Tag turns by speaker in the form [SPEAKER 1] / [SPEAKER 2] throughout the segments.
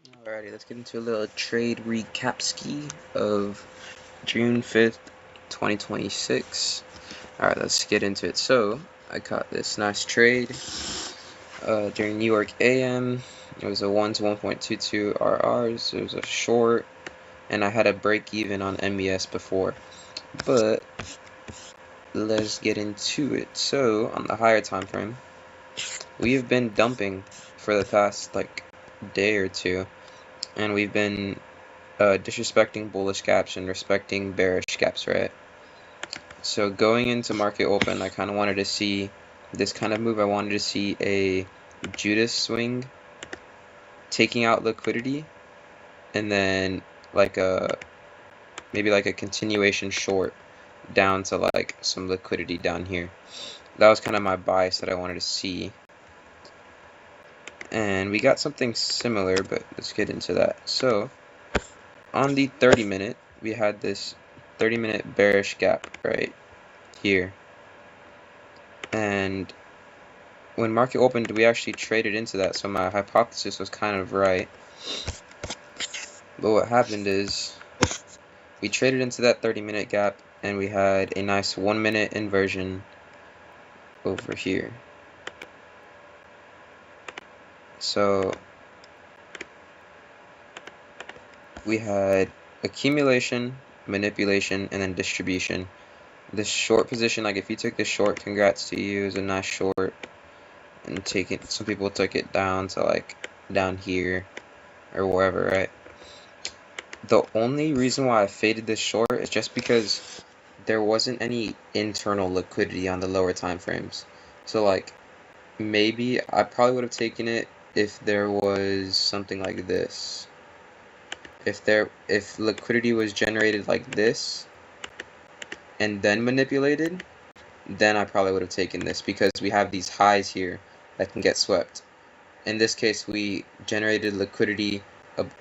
[SPEAKER 1] Alrighty, let's get into a little trade recap ski of June 5th, 2026. Alright, let's get into it. So, I caught this nice trade during New York AM. It was a 1 to 1.22 RRs. It was a short, and I had a break even on MES before. But, let's get into it. So, on the higher time frame, we have been dumping for the past, day or two. And we've been disrespecting bullish gaps and respecting bearish gaps, right? So going into market open, I kind of wanted to see this kind of move. I wanted to see a Judas swing taking out liquidity, and then maybe a continuation short down to some liquidity down here. That was kind of my bias that I wanted to see. And we got something similar, but let's get into that. So on the 30-minute, we had this 30-minute bearish gap right here, and when market opened we actually traded into that, so my hypothesis was kind of right. But what happened is we traded into that 30-minute gap and we had a nice 1-minute inversion over here. So we had accumulation, manipulation, and then distribution. This short position, if you took this short, congrats to you, it was a nice short, and some people took it down to down here or wherever, right? The only reason why I faded this short is just because there wasn't any internal liquidity on the lower time frames. So maybe I probably would have taken it if there was something like this. If liquidity was generated like this and then manipulated, then I probably would have taken this, because we have these highs here that can get swept. In this case, we generated liquidity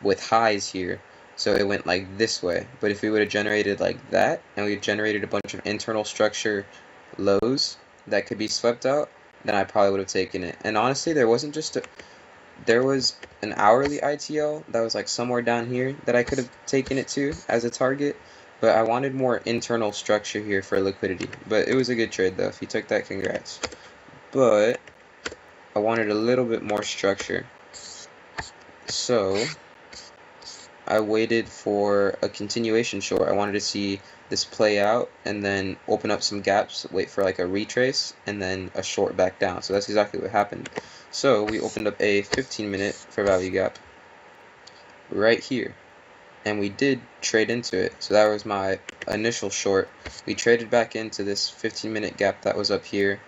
[SPEAKER 1] with highs here, so it went like this way. But if we would have generated like that, and we generated a bunch of internal structure lows that could be swept out, then I probably would have taken it. And honestly, there was an hourly ITL that was somewhere down here that I could have taken it to as a target, but I wanted more internal structure here for liquidity. But it was a good trade though. If you took that, congrats. But I wanted a little bit more structure, so I waited for a continuation short. I wanted to see this play out and then open up some gaps, wait for a retrace, and then a short back down. So that's exactly what happened. So we opened up a 15-minute fair value gap right here, and we did trade into it. So that was my initial short. We traded back into this 15-minute gap that was up here,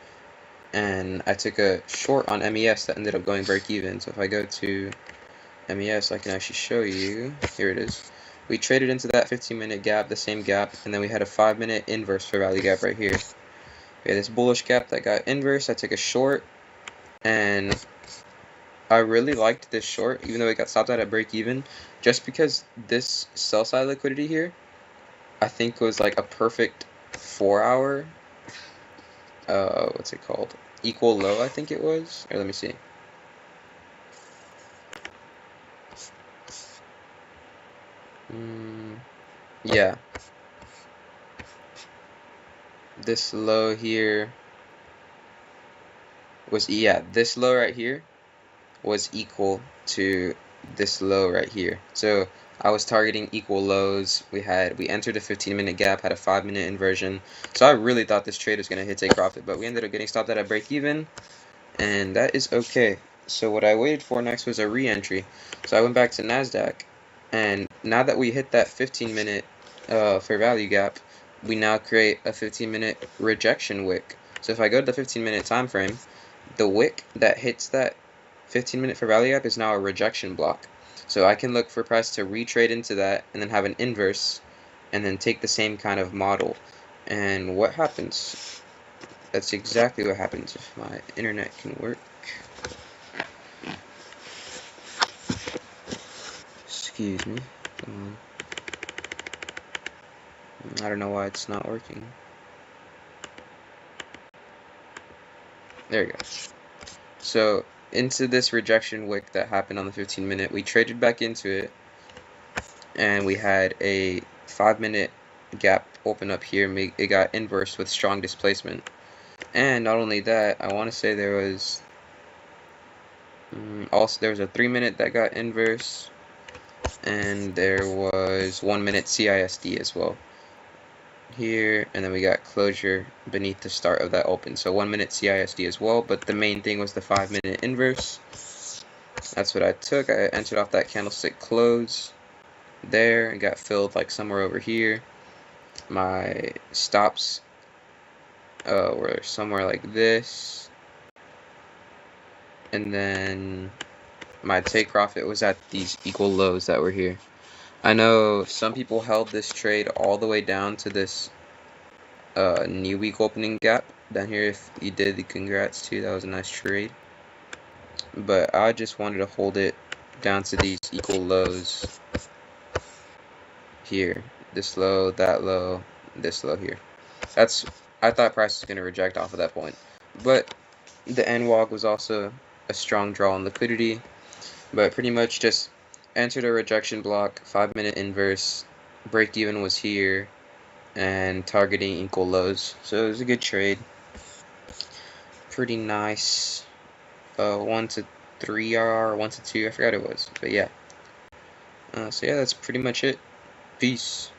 [SPEAKER 1] and I took a short on MES that ended up going break even. So if I go to MES, I can actually show you. Here it is. We traded into that 15-minute gap, the same gap, and then we had a 5-minute inverse fair value gap right here. We had this bullish gap that got inverse. I took a short, and I really liked this short, even though it got stopped out at break even, just because this sell side liquidity here, I think was a perfect 4-hour, what's it called? Equal low, I think it was. Or let me see. Yeah. This low here was, this low right here was equal to this low right here. So I was targeting equal lows. We entered a 15-minute gap, had a 5-minute inversion. So I really thought this trade was going to hit take profit, but we ended up getting stopped at a break even, and that is okay. So what I waited for next was a re-entry. So I went back to NASDAQ, and now that we hit that 15-minute fair value gap, we now create a 15-minute rejection wick. So if I go to the 15-minute time frame, the wick that hits that 15-minute fair value gap is now a rejection block. So I can look for price to retrade into that and then have an inverse and then take the same kind of model. And what happens? That's exactly what happens if my internet can work. Excuse me. I don't know why it's not working. There we go. So into this rejection wick that happened on the 15-minute. We traded back into it, and we had a 5-minute gap open up here. It got inversed with strong displacement. And not only that, I want to say there was also there was a 3-minute that got inverse, and there was 1-minute CISD as well here, and then we got closure beneath the start of that open. So 1-minute CISD as well, but the main thing was the 5-minute inverse. That's what I took. I entered off that candlestick close there and got filled like somewhere over here. My stops were somewhere like this, and then my take profit was at these equal lows that were here. I know some people held this trade all the way down to this new week opening gap down here. If you did, congrats to you, that was a nice trade. But I just wanted to hold it down to these equal lows here. This low, that low, this low here. I thought price was going to reject off of that point. But the NWOG was also a strong draw on liquidity. But pretty much just entered a rejection block, 5-minute inverse, break even was here, and targeting equal lows. So it was a good trade. Pretty nice. 1 to 3 RR, 1 to 2, I forgot it was. But yeah. So yeah, that's pretty much it. Peace.